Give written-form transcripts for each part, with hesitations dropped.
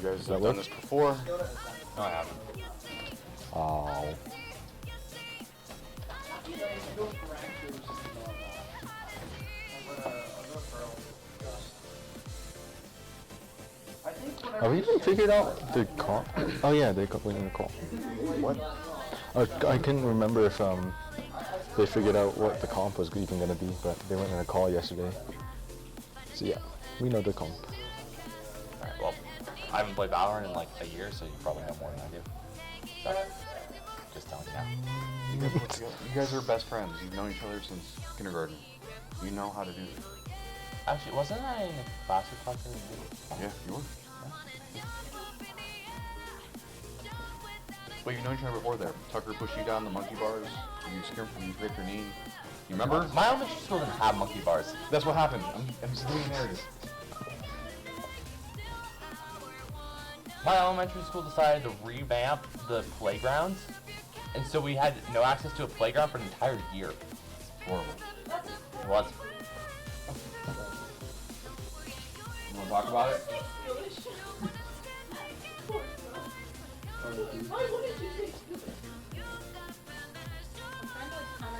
guys have done this before? No, I haven't. Oh. Have we even figured out the comp? Oh yeah, they went in the call. What? I couldn't remember if they figured out what the comp was even gonna be, but they went in a call yesterday. So yeah, we know the comp. Alright, well, I haven't played Valorant in like a year, so you probably know more than I do. So, just telling you now. You guys are best friends. You've known each other since kindergarten. You know how to do this. Actually, wasn't I in a class with Tucker? Yeah, you were. Well, you've known each other before there. Tucker pushed you down the monkey bars. You screamed from you scraped your knee. You remember? My elementary school didn't have monkey bars. That's what happened. I'm just doing narrative. My elementary school decided to revamp the playgrounds, and so we had no access to a playground for an entire year. Horrible. It was. You want to talk about it?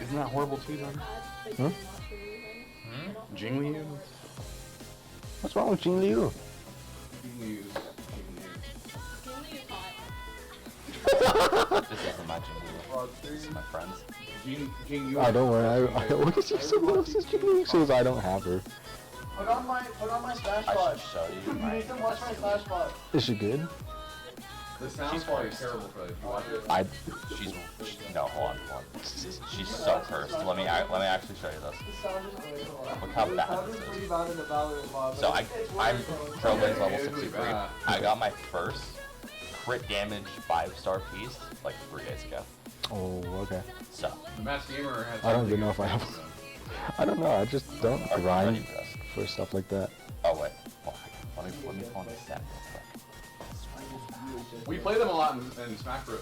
Isn't that horrible too, John? Jing Liu? What's wrong with Jing Liu? This isn't my Jing. This is my friends. Oh, don't worry. I always use someone else's Jing Liu shows. I don't have her. Put on my slash I bot. should show you. Nathan, watch my slash bot. Is she good? The sound quality is terrible for She's no, hold on. She's so cursed. Let me actually show you this. The sound is great. Look how bad Sound this is is. pretty bad in the Valorant mod. So I'm Trailblaze level it's really 63. bad. I got my first crit damage 5-star piece like 3 days ago. Oh, okay. So The Mass Gamer has. I don't even know if I have. I don't know. I just don't are you grind ready for this? for stuff like that. Oh wait. Well, let me pull on the set real quick. We play them a lot in Smash Bros.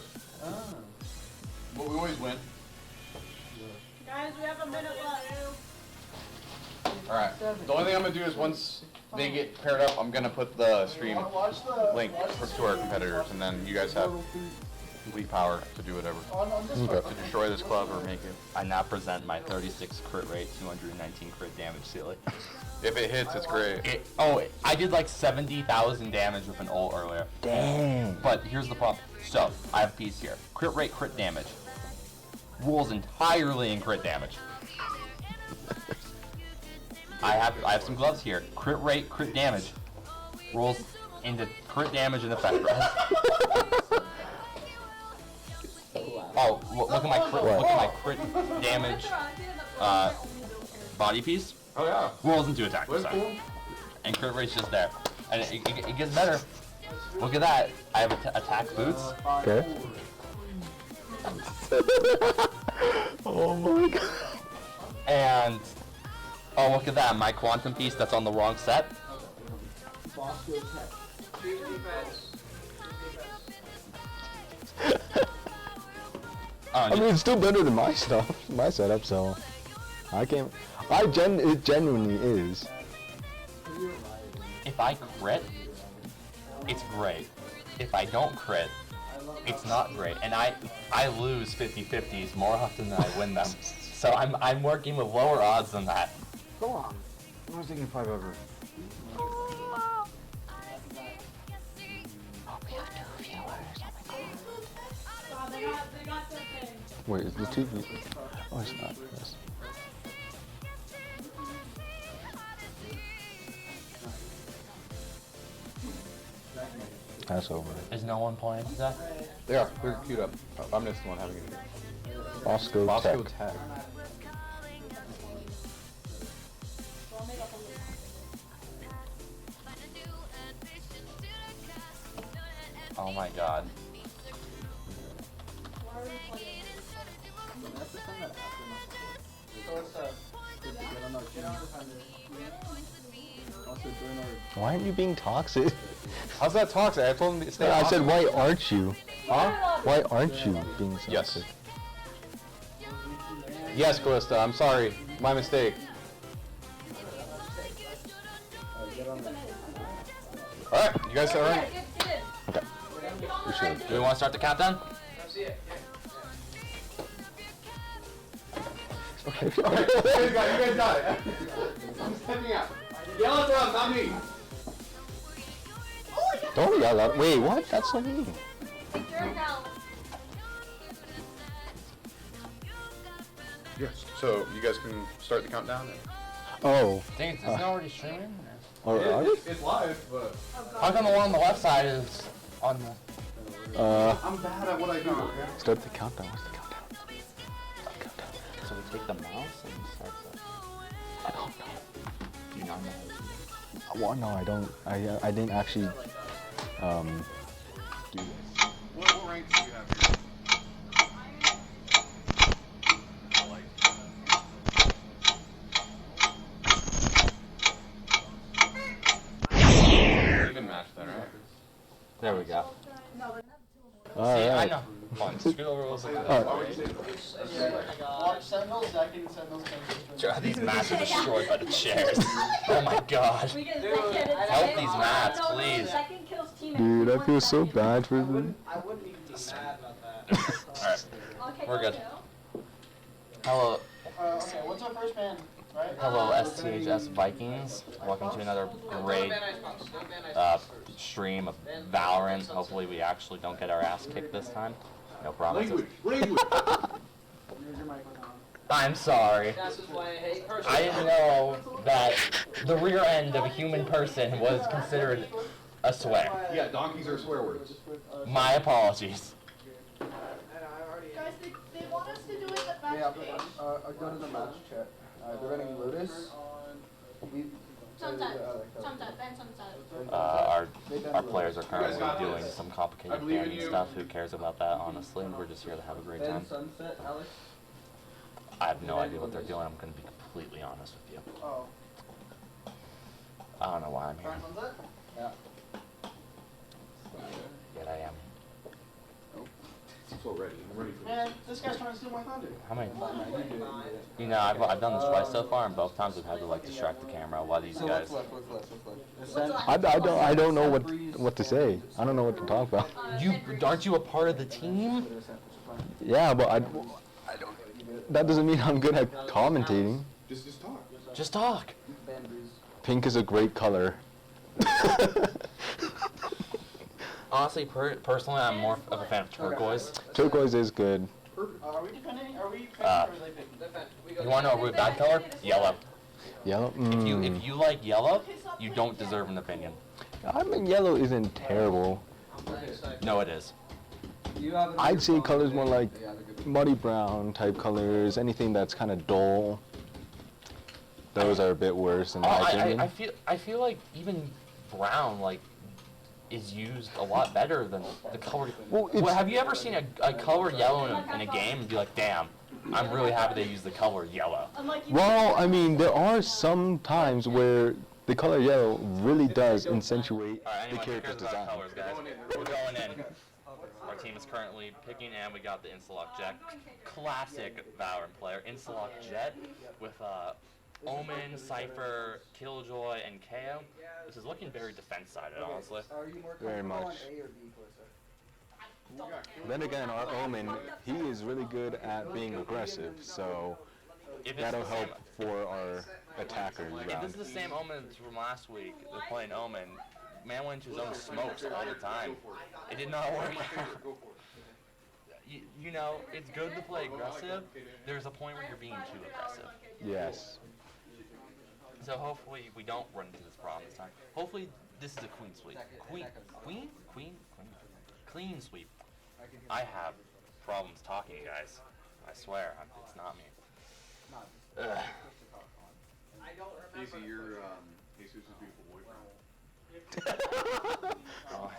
But we always win. Guys, we have a minute left. Alright. The only thing I'm gonna do is once they get paired up, I'm gonna put the stream link to our competitors, and then you guys have complete power to do whatever. To destroy this club or make it. I now present my 36 crit rate, 219 crit damage ceiling. If it hits, it's great. I did like 70,000 damage with an ult earlier. Dang. But here's the problem. So, I have a piece here. Crit rate, crit damage. Rules entirely in crit damage. I have some gloves here. Crit rate, crit damage. Rules into crit damage and effect rate. Oh, look at my crit damage body piece. Oh yeah. Rolls into attack. That's Sorry. cool. And crit rate's just there. And it gets better. Look at that. I have attack boots. Okay. Oh my god. And oh, look at that. My quantum piece that's on the wrong set. I mean, it's still better than my stuff, my setup. So I can't. It genuinely is. If I crit, it's great. If I don't crit, it's not great. And I lose 50-50s more often than I win them. So I'm working with lower odds than that. Go on. I was thinking 5 over. Oh, we have 2 viewers. Oh my god. They got something. Wait, is the TV? Oh, it's not. Yes. That's over. Is no one playing today? Yeah, they're queued up. I'm just the one having it. Bosco Bosco Tech. Tag. Oh my god. Why aren't you being toxic? How's that toxic? I told him to stay I off. said, why aren't you? Huh? Why aren't you being toxic? Yes. Yes, Callista, I'm sorry. My mistake. Alright, you guys alright? really Do we good. want to start the countdown? Okay. You guys got it. I'm stepping out. Yell at them, not me. Don't yell out. Wait, what? That's so mean. Yes. So you guys can start the countdown. Oh. Dang, is it already streaming? Alright. It's live, but How come the one on the left side is on the... I'm bad at what I do. Start the countdown. What's the countdown? Countdown. So we take the mouse and start the... I don't know. Do you not know? Well, no, I don't. I didn't actually do this. What rank do you have here? Even match that, right? There we go. All See, I right. know. Fun. Screw the rules. Watch Sentinels, second Sentinels. These maps are destroyed by the chairs. Oh my god. We get Help these mats, please. Second kills team. Dude, I feel so bad for them. I wouldn't even be mad about that. Alright, Okay, we're good. go. Hello, Okay, what's our first man? Right? hello STHS Vikings. Welcome to another great stream of Valorant. Hopefully we actually don't get our ass kicked this time. No promises. Language. Your mic was on. I'm sorry. I didn't know that the rear end of a human person was considered a swear. Yeah, donkeys are swear words. My apologies. Guys, they want us to do it at match Yeah, page. go to the match chat. They're running Lotus. Sunset. Sunset. Then sunset. Our players are currently doing some complicated believe in gaming you. stuff. Who cares about that, honestly? We're just here to have a great time. Sunset, Alex. I have no idea what they're doing. I'm going to be completely honest with you. Oh. I don't know why I'm here. Sunset? Yeah. Yet I am. I'm so ready. I'm ready for Man, this guy's trying to steal my thunder. How many? You know, I've done this twice so far, and both times I've had to like distract the camera while these guys. I don't know what to say. I don't know what to talk about. Aren't you a part of the team? Yeah, but I don't. That doesn't mean I'm good at commentating. Just talk. Just talk. Pink is a great color. Honestly, personally, I'm more of a fan of turquoise. Turquoise is good. Are we defending? Are we picking or are they picking? You want to know a really bad color? Yellow. Yellow. If you like yellow, you don't deserve an opinion. I mean, yellow isn't terrible. No, it is. I'd say colors more like muddy brown type colors. Anything that's kind of dull. Those are a bit worse in my opinion. I feel like even brown is used a lot better than the color. Well, Have you ever seen a color yellow in a game and be like, damn, I'm really happy they used the color yellow. Well, I mean, there are some times where the color yellow really does accentuate Alright, the anyway, character's who cares about design. colors, guys? We're going in. Our team is currently picking, and we got the Instalock Jet. Classic Valorant player. Instalock Jet with Omen, Cypher, Killjoy, and KO. This is looking very defense-sided, honestly. Very much. Then again, our Omen, he is really good at being aggressive, so If it's that'll the same- help for our attackers If this round. is the same Omen from last week, they're playing Omen, man went into his own smokes all the time. It did not work out. You know, it's good to play aggressive. There's a point where you're being too aggressive. Yes. So hopefully we don't run into this problem this time. Hopefully this is a clean sweep. Clean sweep. I have problems talking, guys. I swear, it's not me. Ugh. Casey, you're Jesus' beautiful boyfriend. Oh.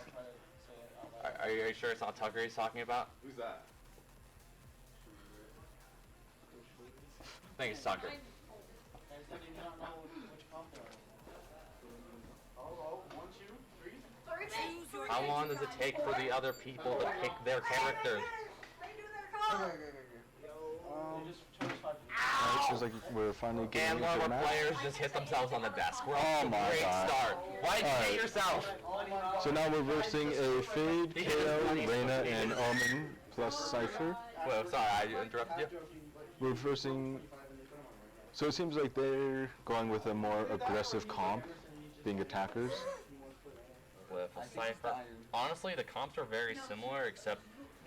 Are you sure it's not Tucker he's talking about? Who's that? I think it's Tucker. How long does it take for the other people to pick their characters? seems like we're finally getting And one into of the our match. players just hit themselves on the desk. We're off to a my great God. start. Why did you Alright. hit yourself? So now we're versing a Fade, He hit his KO, money. Reyna, and Omen plus Cypher. Wait, sorry, I interrupted you. We're versing. So it seems like they're going with a more aggressive comp, being attackers. With a Cypher. Honestly, the comps are very similar, except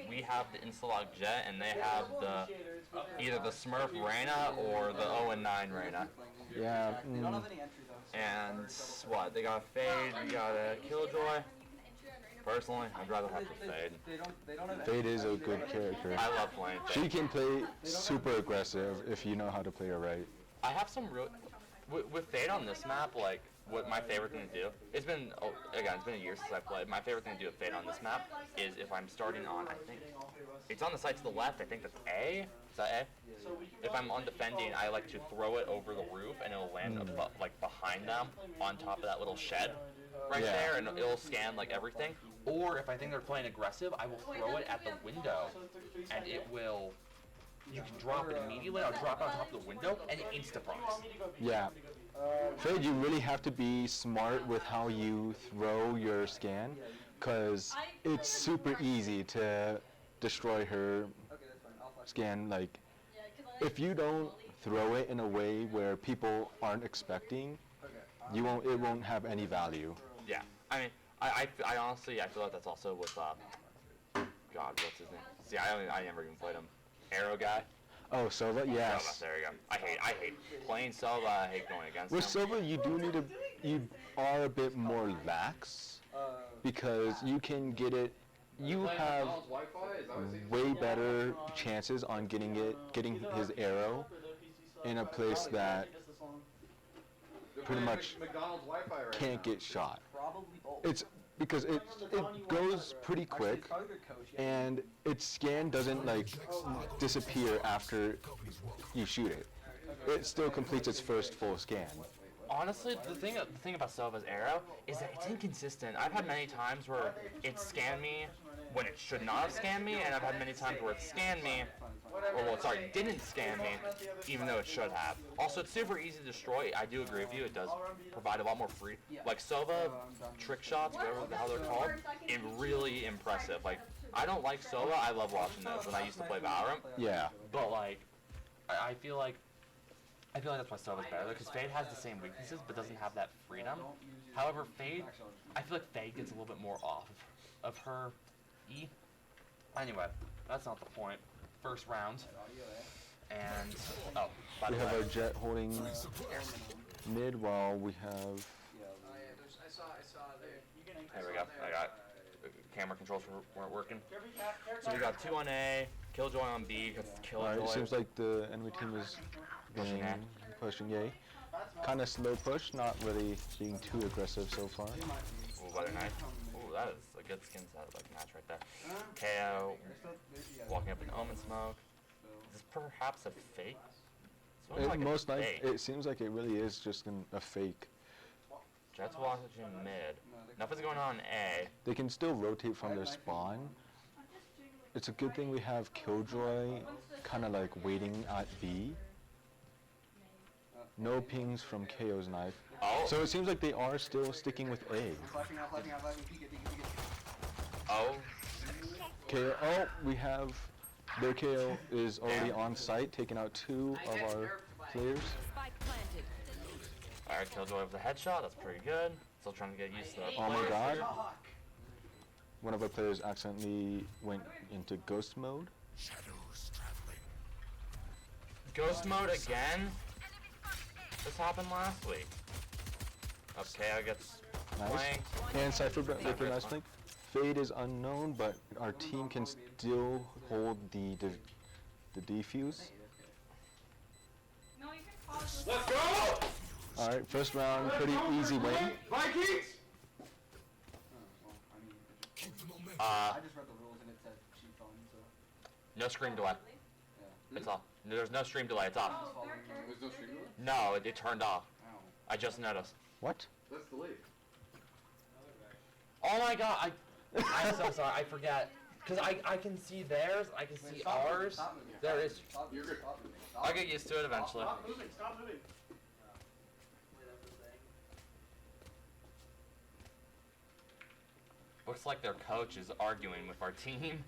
we have the Instalog Jet, and they have the either the Smurf Reyna or the 0-9 Reyna. Yeah. And what? They got a Fade, we got a Killjoy. Personally, I'd rather have the Fade. Fade is a good character. I love playing Fade. She can play super aggressive if you know how to play her right. I have some real... With Fade on this map, like, what my favorite thing to do, it's been a year since I played. My favorite thing to do with Fade on this map is if I'm starting on, I think, it's on the side to the left, I think that's A. Is that A? If I'm on defending, I like to throw it over the roof and it'll land like behind them on top of that little shed right there, and it'll scan like everything. Or if I think they're playing aggressive, I will throw it at the window and it will... You can drop it immediately. I'll drop it on top of the window and it insta-procs. Yeah. Fade, you really have to be smart with how you throw your scan, because it's super easy to destroy her scan. Like, if you don't throw it in a way where people aren't expecting, it won't have any value. Yeah. I mean, I honestly, I feel like that's also with, God, what's his name? See, I never even played him. Arrow guy. Oh, Sova, yes. Sova, there you go. I hate playing Sova. I hate going against With him. Sova, you are a bit more lax, because you can get it. You have way better chances on getting his arrow in a place that pretty much can't get shot. It's because it goes pretty quick, and its scan doesn't like disappear after you shoot it. It still completes its first full scan. Honestly, the thing about Sova's arrow is that it's inconsistent. I've had many times where it scanned me when it should not have scanned me, and I've had many times where it scanned me, didn't scan me, even though it should have. Also, it's super easy to destroy. I do agree with you. It does provide a lot more free, like Sova trick shots, whatever the hell they're called, and really impressive. Like, I don't like Sova. I love watching those when I used to play Valorant. Yeah. But like, I feel like that's why Sova's better, because Fade has the same weaknesses, but doesn't have that freedom. However, Fade, I feel like Fade gets a little bit more off of her E. Anyway, that's not the point. First round. And, oh, by the We have way. our Jet holding mid while we have... There we go. I got camera controls weren't working. So we got 2 on A, Killjoy on B, because Killjoy. Alright, it seems like the enemy team is pushing A. Kind of slow push, not really being too aggressive so far. Ooh, butter knife. Ooh, that is a good skin set like match right there. KO, walking up in Omen smoke. Is this perhaps a fake? It seems like it really is just a fake. Jet's watching mid. Nothing's going on in A. They can still rotate from their spawn. It's a good thing we have Killjoy kind of like waiting at B. No pings from KO's knife. Oh. So it seems like they are still sticking with A. Oh. KO, oh, we have their KO is already on site, taking out 2 of our players. Alright, Killjoy with the headshot, that's pretty good. Still trying to get used to that. Oh my god. One of our players accidentally went into ghost mode. Ghost mode again? This happened last week. Okay, I guess Nice. And Cypher with a nice flank. Fade is unknown, but our team can still hold the defuse. Let's go! Alright, first round, pretty easy win. Vikings! I just read the rules and it said cheat phone, so. No stream delay. It's off. There's no stream delay, it's off. There's no stream delay? No, it turned off. I just noticed. What? That's delayed. Oh my god, I'm so sorry, I forget. Because I can see theirs, I can see ours. There is... You're good. I'll get used to it eventually. Stop moving, stop moving. Looks like their coach is arguing with our team.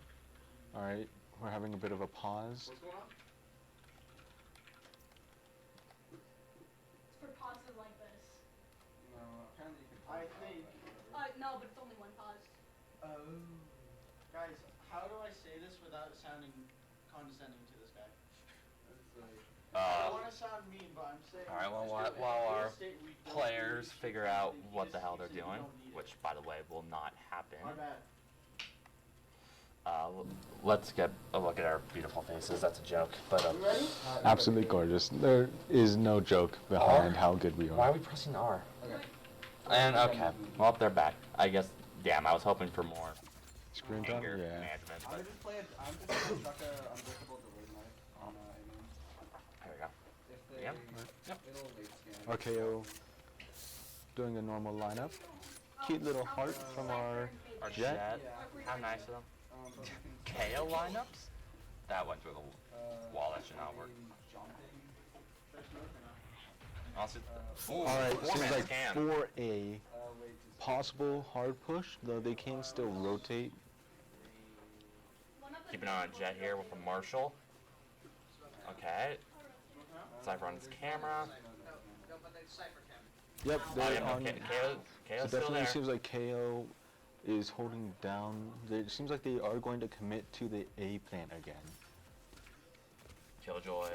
All right, we're having a bit of a pause. What's going on? It's for pauses like this. No, apparently you can. I think. No, but it's only one pause. Oh. Guys, how do I say this without sounding condescending to this guy? I don't want to sound mean, but I'm saying. Alright, well, Mr. while our Real estate, we don't players need it. figure out He what the just hell they're keeps saying we doing, don't need it. which, by the way, will not happen. My bad. Let's get a look at our beautiful faces. That's a joke, but You ready? Absolutely gorgeous. There is no joke behind how good we why are. are we pressing R? Okay. And okay, well, they're back. I guess. Damn, I was hoping for more Screen time? anger Yeah. management. I'm But just playing. I'm just gonna chuck a unbreakable delayed knife on Amen. here we go. If they, Yep. it'll late scan. RKO doing a normal lineup. Cute little heart from our Our Jet. Jet. Yeah. How nice of them. But we can KO lineups? That went through the wall. That should not work. Honestly, ooh, Alright, seems four-man like scam. for a possible hard push, though they can still rotate. Keep an eye on Jet here with a Marshall. Okay. Cypher on his camera. No, but they Cypher cam. Yep, Oh, they're yeah, no, on. KO's So still definitely there. seems like KO is holding down. It seems like they are going to commit to the A plant again. Killjoy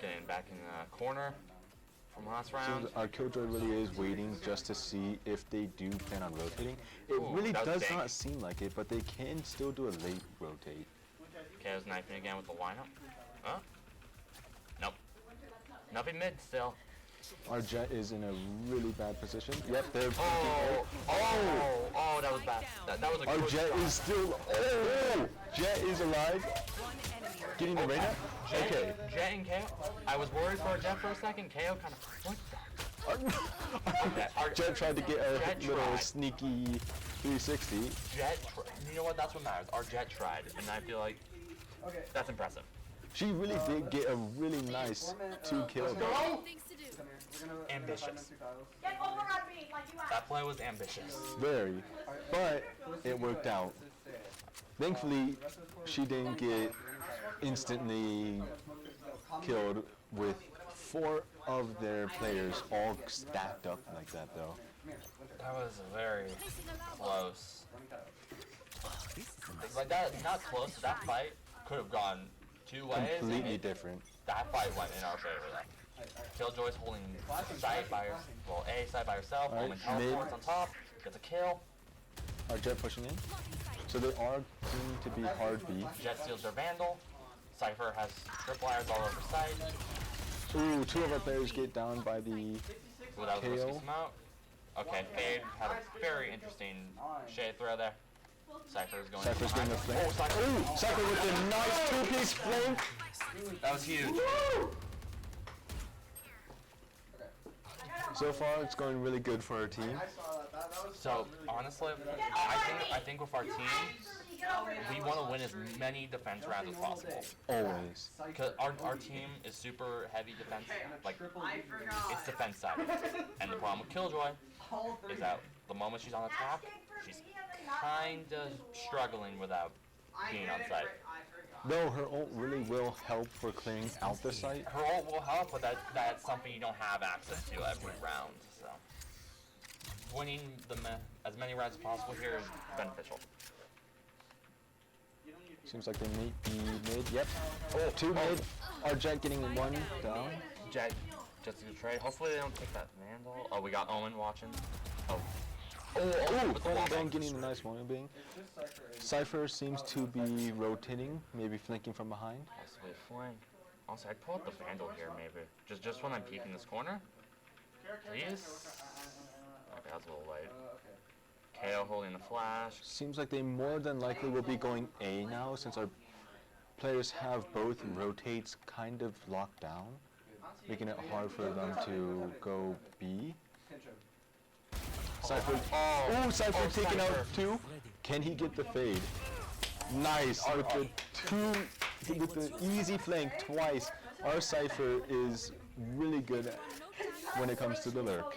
getting back in the corner from last round. Seems our Killjoy really is waiting just to see if they do plan on rotating. It Ooh, really that was does big. not seem like it, but they can still do a late rotate. KO's knifing again with the lineup. Huh? Nope. Nothing mid still. Our Jet is in a really bad position. Yep, they're Oh, that was bad. That was a Our good Jet try. is still. Oh! Jet is alive. Getting the radar? Okay. Jet and KO. I was worried for Jet for a second. KO kind of. What the? Jet tried to get a Jet little tried. sneaky 360. Jet. You know what? That's what matters. Our Jet tried, and I feel like Okay. that's impressive. She really did get a really nice 2 kill though. Things to do. Come here. We're gonna Ambitious. find them through tiles. Get over on me like you asked. That play was ambitious. Very. But it worked out. Thankfully, she didn't get instantly killed with 4 of their players all stacked up like that though. That was very close. Like that, not close. That fight could have gone 2 ways. and Completely different. That fight went in our favor though. Killjoy's holding side by herself. Well, A side by herself. Alright, Omen teleports mid. on top. Gets a kill. Our Jet pushing in. So they are going to be hard B. Jet steals their Vandal. Cypher has tripwires all over site. Ooh, 2 of our players get down by the Ooh, that was a risky KO. smoke. Okay, Fade had a very interesting shade throw there. Cypher's going Cypher's getting a behind. flank. Oh, Cypher. Ooh, Cypher with a nice 2-piece flank. That was huge. So far, it's going really good for our team. I saw that. That was So honestly, I think with our team, we want to win as many defense rounds as possible. Always. Because our team is super heavy defense, like it's defense side. And the problem with Killjoy is that the moment she's on attack, she's kinda struggling without being on site. Though her ult really will help for clearing out the site. Her ult will help, but that's something you don't have access to every round. So winning as many rounds as possible here is beneficial. Seems like they may be mid. Yep. Oh, 2 mid. Our Jet getting 1 down. Jet, just a good trade. Hopefully they don't take that Vandal. Oh, we got Omen watching. Oh. Ooh, with the wall Bang bang. getting a nice one bang. Cypher seems to be rotating, maybe flanking from behind. Possibly a flank. Also, I'd pull out the Vandal here, maybe. Just when I'm peeking this corner. Please. Okay, that's a little late. KO holding the flash. Seems like they more than likely will be going A now since our players have both rotates kind of locked down, making it hard for them to go B. Cypher. Oh, Cypher taking out 2. Can he get the fade? Nice with the easy flank twice our Cypher is really good when it comes to the lurk.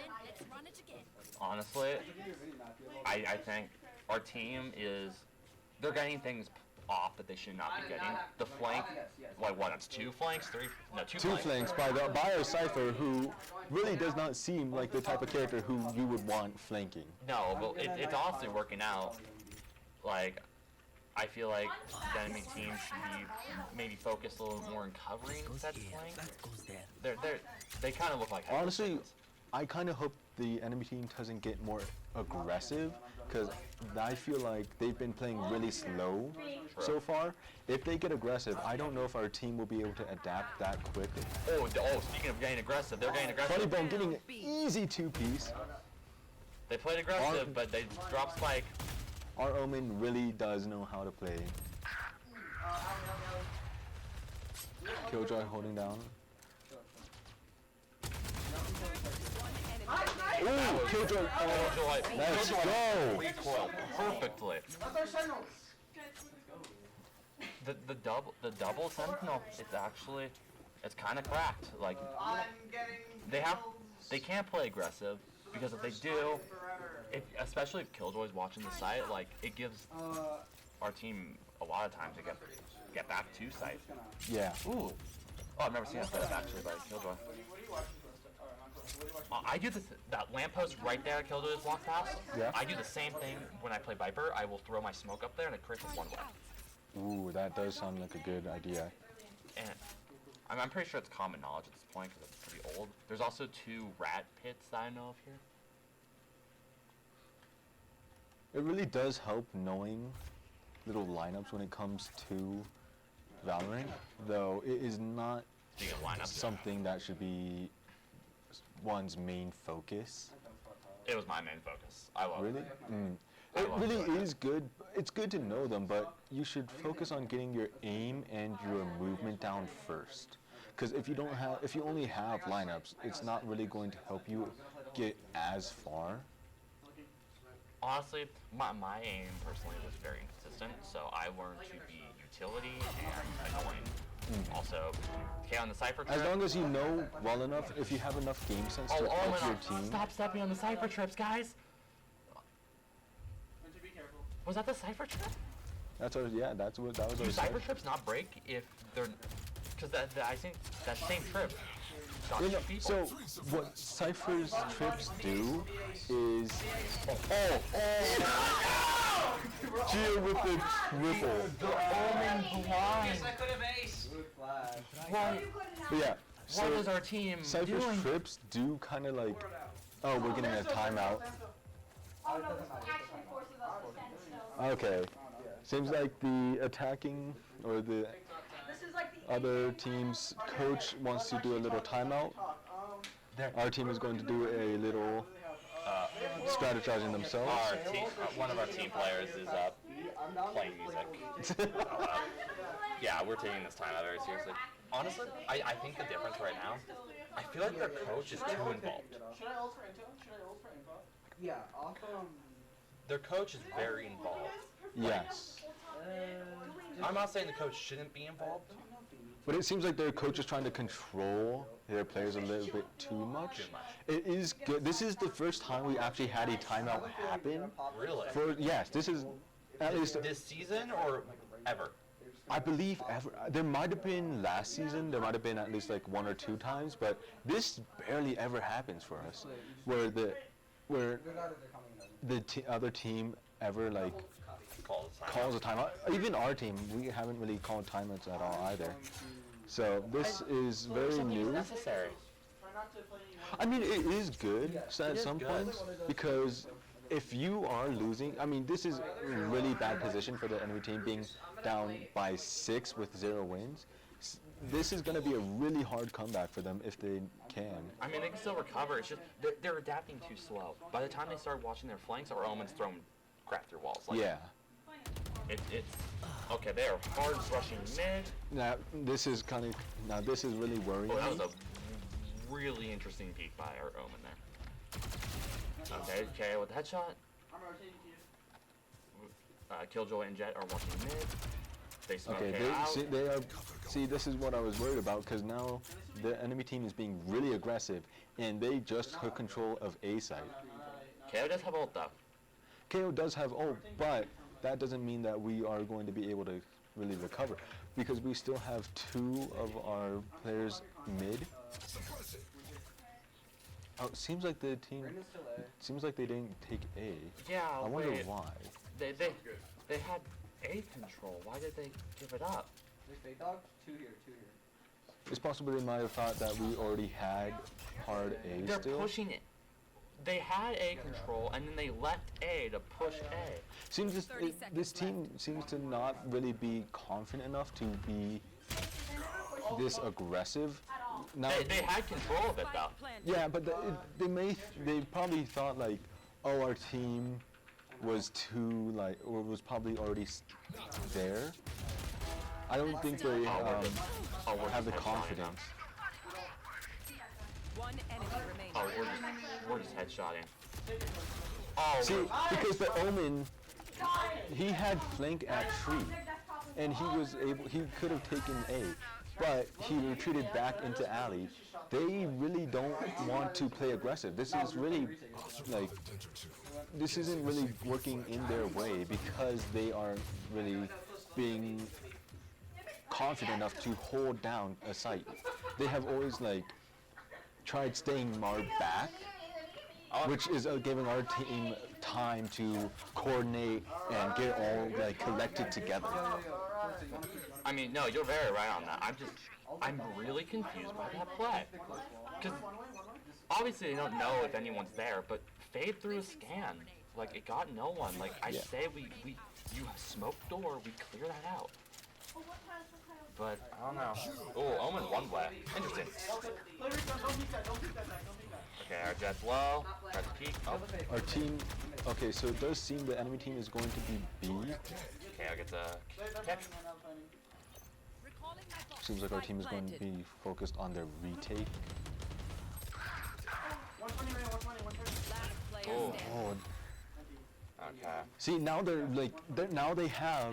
Honestly, I think our team is, they're getting things off that they should not be getting. The flank, like what, it's 2 flanks? 3? No, 2 Two flanks by our Cypher, who really does not seem like the type of character who you would want flanking. No, but it's honestly working out. Like, I feel like the enemy team should be maybe focused a little more in covering that flank. They kind of look like Honestly, I kind of hope the enemy team doesn't get more aggressive, because I feel like they've been playing really slow so far. If they get aggressive, I don't know if our team will be able to adapt that quickly. Oh, speaking of getting aggressive, they're getting aggressive. Funny Bone getting an easy 2-piece. They played aggressive, but they dropped Spike. Our Omen really does know how to play. Killjoy holding down. Ooh, Killjoy! Let's go! Recoiled perfectly. The double sentinel, it's kind of cracked. Like, they can't play aggressive, because if they do, especially if Killjoy's watching the site, like, it gives our team a lot of time to get back to site. Yeah. Ooh. Oh, I've never seen that setup actually by Killjoy. I do that lamppost right there Killjoy's walk past. Yeah. I do the same thing when I play Viper. I will throw my smoke up there and it creates one way. Ooh, that does sound like a good idea. And I'm pretty sure it's common knowledge at this point because it's pretty old. There's also 2 rat pits that I know of here. It really does help knowing little lineups when it comes to Valorant, though it is not something that should be one's main focus. It was my main focus. I love Really? it. It really is good. It's good to know them, but you should focus on getting your aim and your movement down first. Because if you only have lineups, it's not really going to help you get as far. Honestly, my aim personally was very inconsistent, so I learned to be utility and annoying. Also, okay, on the Cypher trip. As long as you know well enough, if you have enough game sense to help your team. Stop stepping on the Cypher trips, guys! Was that the Cypher trip? That was our Do Cypher trips not break if they're... Because I think that same trip got 2 people. So, what Cypher's trips do is... Geo with the triple. The Omen blind! I could have aced. But yeah, What is our team Cypher's doing? trips do kind of like... Oh, we're getting a timeout. Oh no, this actually forces us to stand still. Okay. Seems like the attacking or the This is like the other team's coach wants to do a little timeout. Our team is going to do a little strategizing themselves. One of our team players is playing music. Yeah, we're taking this time out very seriously. Honestly, I think the difference right now, I feel like their coach is too involved. Should I ult for info? Yeah, off Their coach is very involved. Yes. I'm not saying the coach shouldn't be involved. But it seems like their coach is trying to control their players a little bit too much. It is good. This is the first time we actually had a timeout happen. Really? Yes, this is at least This season or ever? I believe ever. There might have been last season. There might have been at least like 1 or 2 times, but this barely ever happens for us, where the other team ever like calls a timeout. Even our team, we haven't really called timeouts at all either. So this is very new. Necessary. I mean, it is good at some points, because if you are losing, I mean, this is a really bad position for the enemy team, being down by 6 with 0 wins. This is going to be a really hard comeback for them if they can. I mean, they can still recover. It's just they're adapting too slow. By the time they start watching their flanks, our Omen's throwing crap through walls. Like, Yeah. It's okay. They are hard rushing mid. Now this is really worrying. Oh, that me. was a really interesting peek by our Omen there. Okay, with the headshot. I'm rotating to you. Killjoy and Jet are watching mid. They smoke Okay, out. they are See, this is what I was worried about, because now the enemy team is being really aggressive, and they just took control of A site. KO does have ult though. KO does have ult, but that doesn't mean that we are going to be able to really recover, because we still have 2 of our players mid. Oh, it seems like the team. Seems like they didn't take A. Yeah, I wonder wait. why. They had A control. Why did they give it up? Fake dog? 2 here, 2 here. It's possible they might have thought that we already had hard A They're still. pushing it. They had A control, and then they left A to push A. Seems this team seems to not really be confident enough to be this aggressive. Now, They had control of it though. yeah, but they probably thought like, oh, our team was too like, or was probably already there. I don't think they have the confidence. One enemy remaining. Oh, we're just headshotting. Oh, See, because the Omen, he had flank at tree, and he could have taken A, but he retreated back into alley. They really don't want to play aggressive. This is really, like, this isn't really working in their way because they aren't really being confident enough to hold down a site. They have always, like, tried staying more back, which is giving our team time to coordinate and get all like collected together. I mean, no, you're very right on that. I'm really confused by that play. Because obviously they don't know if anyone's there, but fade through a scan. Like, it got no one. Like, I say you smoke door, we clear that out. But, I don't know. Oh, Omen one way. Interesting. Okay, our jet's low. Try to peek. Oh. Our team, okay, so it does seem the enemy team is going to be B. Okay, I'll get the catch. Seems like our team is going to be focused on their retake. Oh. Oh, Okay. see, now now they have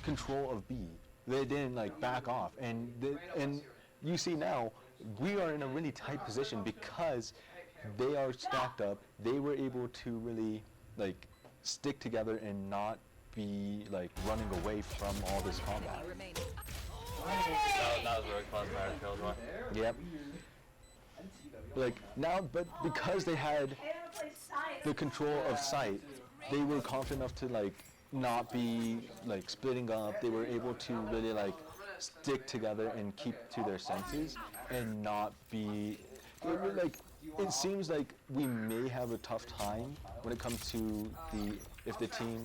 control of B. They didn't like back off, and you see now we are in a really tight position because they are stacked up. They were able to really like stick together and not be like running away from all this combat. That was really close by our killjoy. Yep. Like now, but because they had the control of sight, they were confident enough to like not be like splitting up. They were able to really like stick together and keep to their senses and not be like. It seems like we may have a tough time when it comes to if the team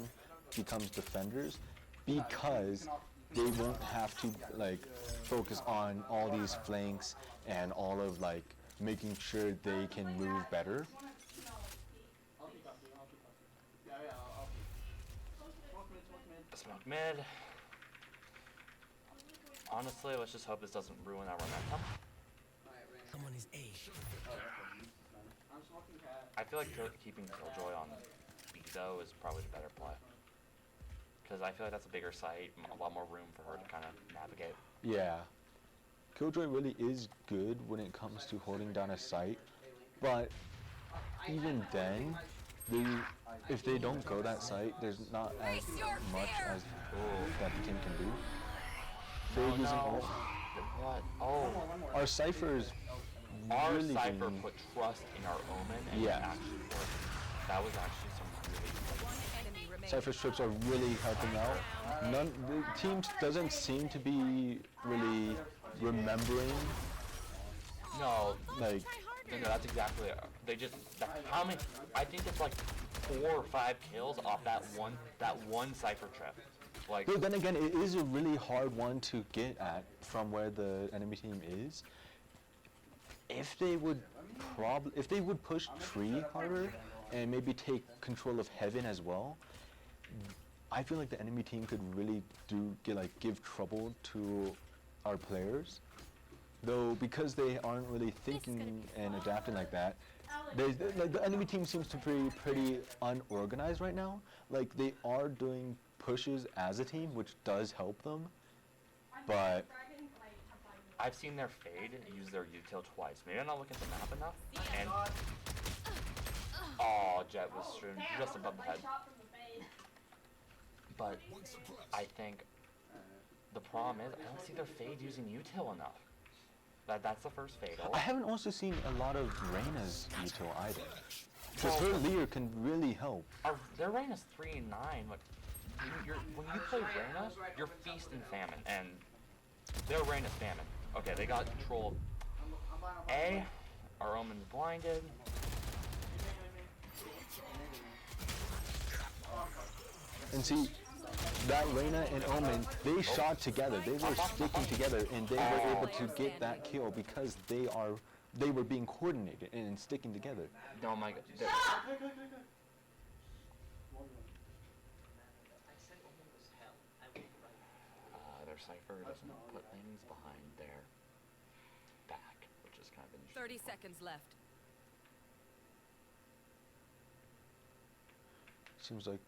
becomes defenders, because they won't have to like focus on all these flanks and all of like making sure they can move better. Smoke mid. Honestly, let's just hope this doesn't ruin our momentum. Someone is A. I feel like keeping Killjoy on B though is probably the better play. Because I feel like that's a bigger site, a lot more room for her to kind of navigate. Yeah. Killjoy really is good when it comes to holding down a site, but even then, if they don't go that site, there's not as much as that the team can do. Fade using ult. What? Oh. Our ciphers Our really Cypher being- put trust in our Omen and it actually worked. That was actually some really good. Cypher strips are really helping out. The team doesn't seem to be really remembering. No, Like, no, that's exactly it. They just, how many, I think it's like 4 or 5 kills off that one Cypher trip. Like, but then again, it is a really hard one to get at from where the enemy team is. If they would push tree harder and maybe take control of heaven as well, I feel like the enemy team could really give trouble to our players. Though because they aren't really thinking and adapting like that, the enemy team seems to be pretty unorganized right now. Like they are doing pushes as a team, which does help them. but I've seen their fade use their util twice. Maybe I'm not looking at the map enough. And oh, Jet was strewn just above the head. But I think the problem is I don't see their fade using util enough. That's the first fatal. I haven't also seen a lot of Reyna's util either. Because her Lear can really help. Their Reyna's 3 and 9. Like, when you play Reyna, you're feast and famine, and their Reyna's famine. Okay, they got control of A. Our Omen's blinded. And see, that Reyna and Omen, they shot together. They were sticking together, and they were able to get that kill because they were being coordinated and sticking together. Oh my god. Their Cypher doesn't put things behind their back, which is kind of interesting. 30 seconds left. Seems like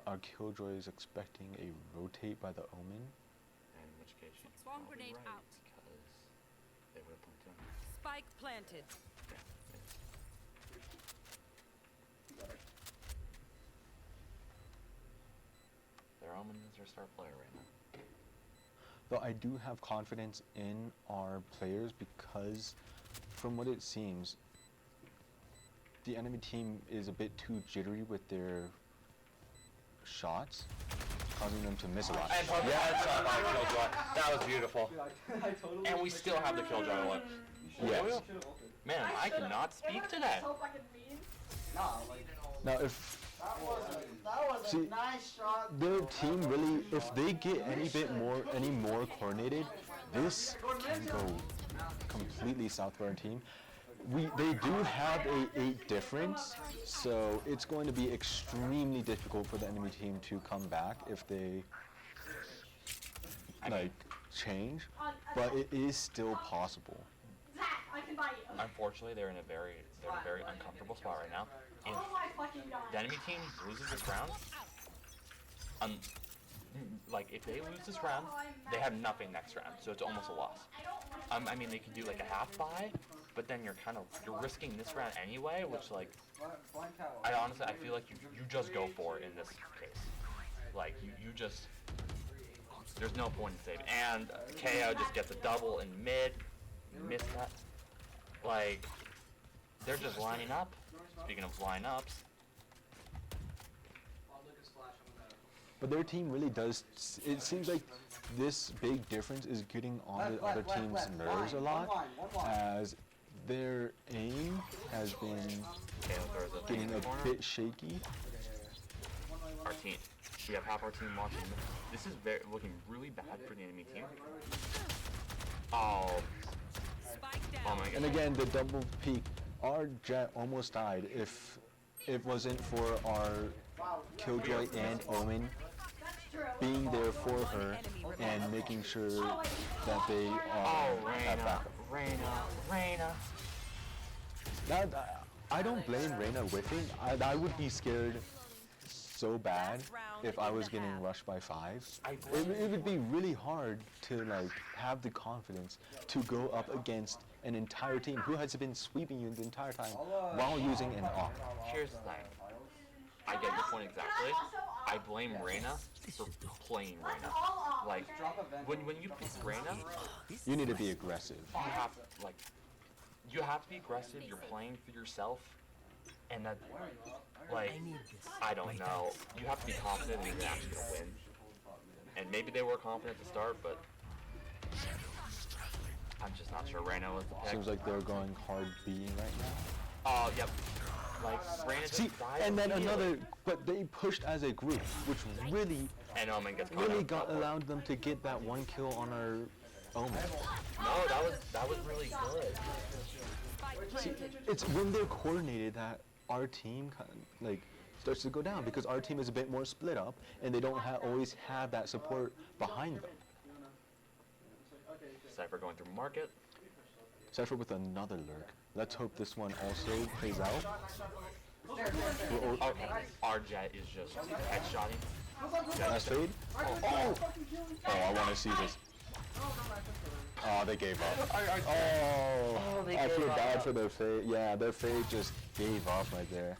our Killjoy is expecting a rotate by the Omen. In which case she's Swarm probably grenade right, out. because they would have planted him. Spike planted. Their Omen is their star player right now. Though I do have confidence in our players because, from what it seems, the enemy team is a bit too jittery with their shots, causing them to miss a lot. And headshot by Killjoy. That was beautiful. And we still have the Killjoy one. Yes. Man, I cannot speak today. Now, if That was See, a nice shot. their team really, if they get any more coordinated, this can go completely south for our team. They do have a 8 difference, so it's going to be extremely difficult for the enemy team to come back if they change, but it is still possible. Zach, I can buy you. Unfortunately, they're in a very uncomfortable spot right now. If Oh my fucking god. the enemy team loses this round, if they lose this round, they have nothing next round, so it's almost a loss. I mean, they could do like a half buy, but then you're risking this round anyway, which I honestly feel like you just go for it in this case. Like you just there's no point in saving. And KO just gets a double in mid, miss that. Like they're just lining up. Speaking of lineups. But their team really does, it seems like this big difference is getting on the other team's nerves a lot, as their aim has been getting a bit shaky. Our team, we have half our team watching. This is looking really bad for the enemy team. Oh my god. And again, the double peek, our Jet almost died if it wasn't for our Killjoy and Omen being there for her and making sure that they have backup. Reyna. I don't blame Reyna whiffing. I would be scared so bad if I was getting rushed by 5. It would be really hard to have the confidence to go up against an entire team who has been sweeping you the entire time while using an AWP. Here's the thing. I get your point exactly. I blame Reyna for playing Reyna. Like, when you pick Reyna, you need to be aggressive. You have to be aggressive. You're playing for yourself, and that, I don't know. You have to be confident that you're actually gonna win. And maybe they were confident at the start, but I'm just not sure Reyna was the pick. Seems like they're going hard B right now. Oh, yep. Reyna just died. And then another, but they pushed as a group, which really, and Omen gets caught out. allowed them to get that 1 kill on our Omen. No, that was really good. See, it's when they're coordinated that our team starts to go down, because our team is a bit more split up and they don't always have that support behind them. Cypher going through market. Cypher with another lurk. Let's hope this one also plays out. Okay, our Jet is just headshotting. Last fade. Oh, I want to see this. Oh, they gave up. Oh, they I gave feel bad up. for their fate. Yeah, their fate just gave up right there.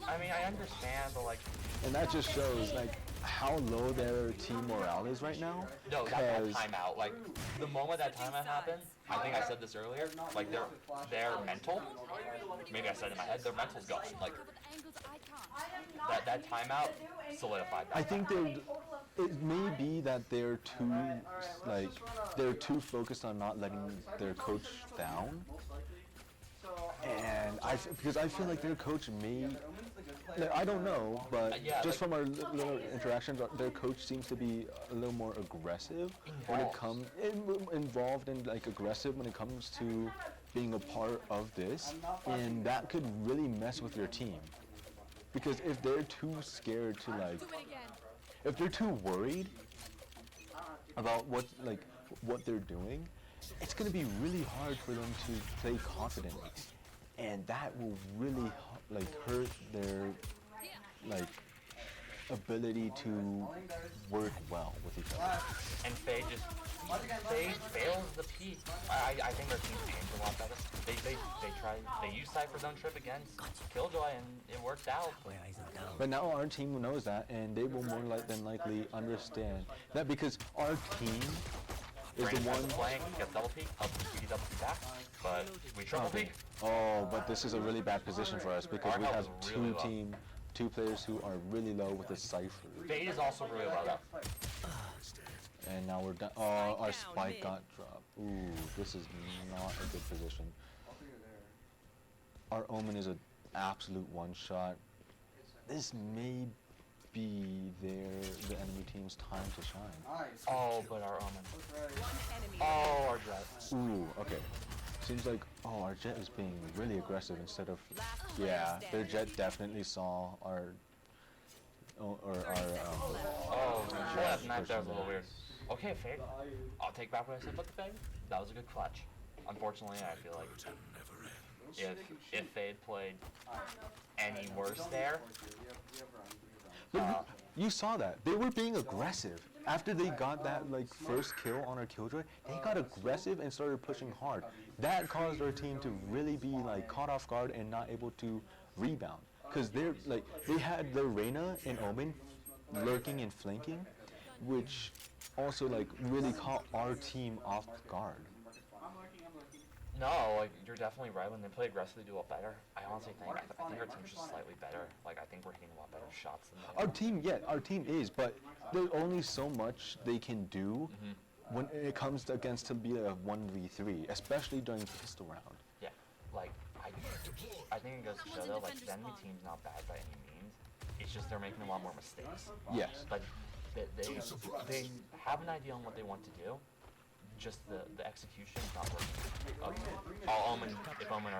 I mean, I understand, but like, And that just shows like how low their team morale is right now. no, that 'Cause- timeout, like, the moment that timeout happened, I think I said this earlier, like, their mental, maybe I said it in my head, their mental's gone. Like, that timeout solidified that. I think it may be that they're too focused on not letting their coach down. And because I feel like their coach may, I don't know, but Yeah, just like- from our little interactions, their coach seems to be a little more aggressive when it comes involved and like aggressive when it comes to being a part of this, and that could really mess with your team. Because if they're too scared to like, if they're too worried about what they're doing, it's going to be really hard for them to play confidently, and that will really like hurt their like ability to work well with each other. And Faye fails the peak. I think their team changed a lot better. They used Cypher's own trip against Killjoy and it worked out. But now our team knows that, and they will more than likely understand that, because our team is the Brandon has one. the flank, gets double peek, helps he double peek back, but we triple peek. Oh, but this is a really bad position for us because Our we health have is really low. two players who are really low with the Cypher. Fade is also really low though. And now we're done. Oh, our spike got dropped. Ooh, this is not a good position. Our Omen is an absolute one-shot. This may be the enemy team's time to shine. Oh, but our Omen. Enemy. Oh, our Jet. Ooh, okay. Seems like, our Jet is being really aggressive instead of, yeah, their Jet definitely saw our, Oh, that was a little weird. Okay, Fade. I'll take back what I said about the Fade. That was a good clutch. Unfortunately, I feel like if Fade played any worse there, But you saw that. They were being aggressive. After they got that like first kill on our Killjoy, they got aggressive and started pushing hard. That caused our team to really be like caught off guard and not able to rebound. Because they had the Reyna and Omen lurking and flanking, which also like really caught our team off guard. no, like you're definitely right. When they play aggressively, they do a lot better. I honestly think I think our team's just slightly better. Like I think we're hitting a lot better shots than they are. Our team is, but there's only so much they can do when it comes against to be a 1v3, especially during pistol round. Yeah, like I think it goes to show though, like the enemy team's not bad by any means. It's just they're making a lot more mistakes. Yes. Like they have an idea on what they want to do. Just the execution is not working. Our Omen, if Omen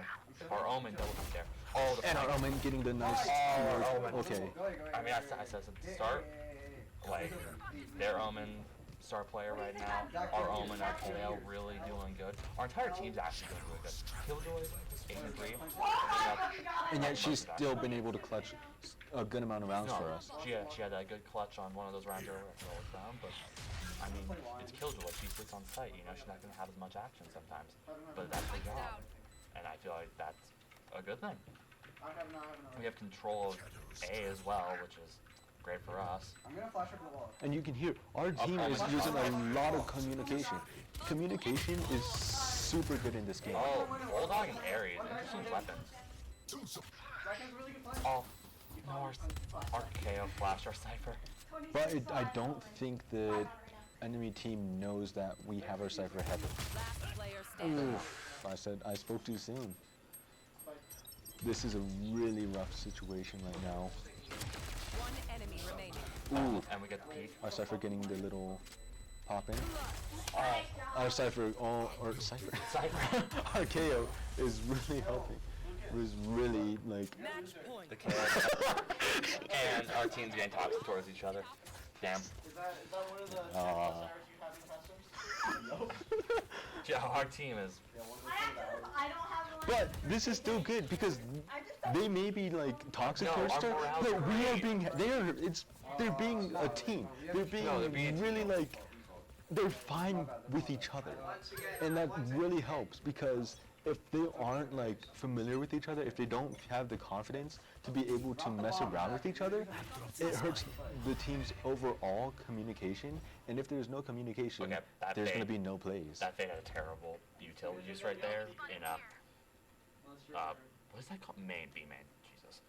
our Omen double peek there. Oh, the And our flank. Omen getting the nice Oh, mark. Omen. Okay. I mean, I said at the start, like, their Omen star player right now, our Omen, our KO really doing good. Our entire team's actually doing really good. Killjoy, 8-3. And yet she's still been able to clutch a good amount of rounds for us. She had a good clutch on one of those rounds earlier, but I mean, it's Killjoy. She sits on site. You know, she's not going to have as much action sometimes, but that's her job, and I feel like that's a good thing. We have control of A as well, which is great for us. I'm gonna flash up the wall. And you can hear our team is using a lot of communication. Communication is super good in this game. Oh, Bulldog and Ares, interesting weapons. Oh, no, our KO flashed our Cypher. But I don't think the enemy team knows that we have our Cypher heavy. Last player standing. Oof, I spoke too soon. This is a really rough situation right now. One enemy remaining. Ooh, And we get the peek. our Cypher getting the little pop in. Oh, Our Cypher, Cypher. Cypher. Our KO is really helping. It was really like. Match point. The KO. And our team's getting toxic towards each other. Damn. Is that one of the SRs you have in customs? Yeah, our team is. I don't have the But this is still good because they may be like toxic No, towards our each other, morale's but we are great. they're being a team. They're being No, they're being a really team. like they're fine with each other, and that really helps because if they aren't like familiar with each other, if they don't have the confidence to be able to mess around with each other, it hurts the team's overall communication. And if there's no communication, Okay, there's going to be no plays. That thing had a terrible utility use right there in what is that called? Main, B main. Jesus.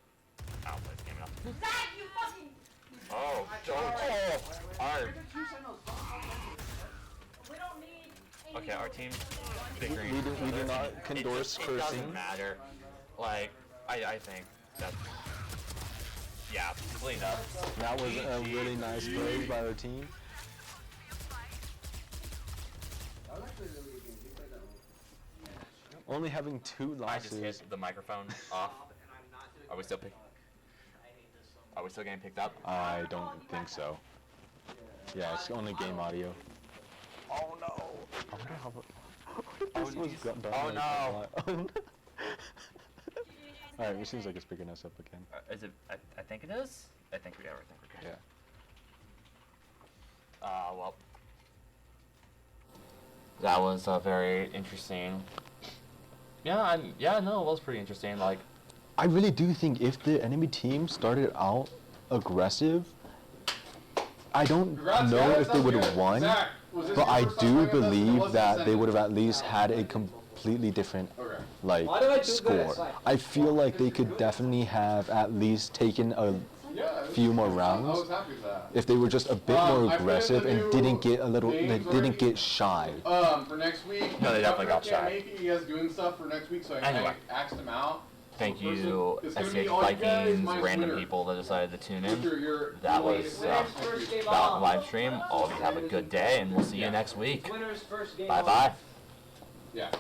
I don't play the game enough. Zach, you fucking. Oh, don't. Oh, Art. We don't need. Okay, our team's We do not endorse It cursing. doesn't matter. Like, I think that. Yeah, clean up. That was a really nice play by our team. That was actually a really good game. You played that one. Only having 2 I just losses. hit the microphone off. Are we still Are we still getting picked up? I don't think so. Yeah, it's only game audio. Oh no! I wonder how. Oh, This was done. oh no! Alright, it seems like it's picking us up again. Is it? I think it is. I think we're good. Yeah. Well, that was very interesting. Yeah, no, it was pretty interesting. Like, I really do think if the enemy team started out aggressive, I don't know if they would have won, but I do believe that they would have at least had a completely different score. I feel like they could definitely have at least taken a few more rounds if they were just a bit more aggressive and didn't get shy. For next week. No, they definitely got shy. Maybe you guys doing stuff for next week, so I Anyway. axed them out. thank you, It's gonna be STHS all you guys, Vikings, my random winner. people that decided to tune in. Your That was Valorant live stream. All of you have a good day, and we'll see you next week. Winners first game. Bye bye. Yeah.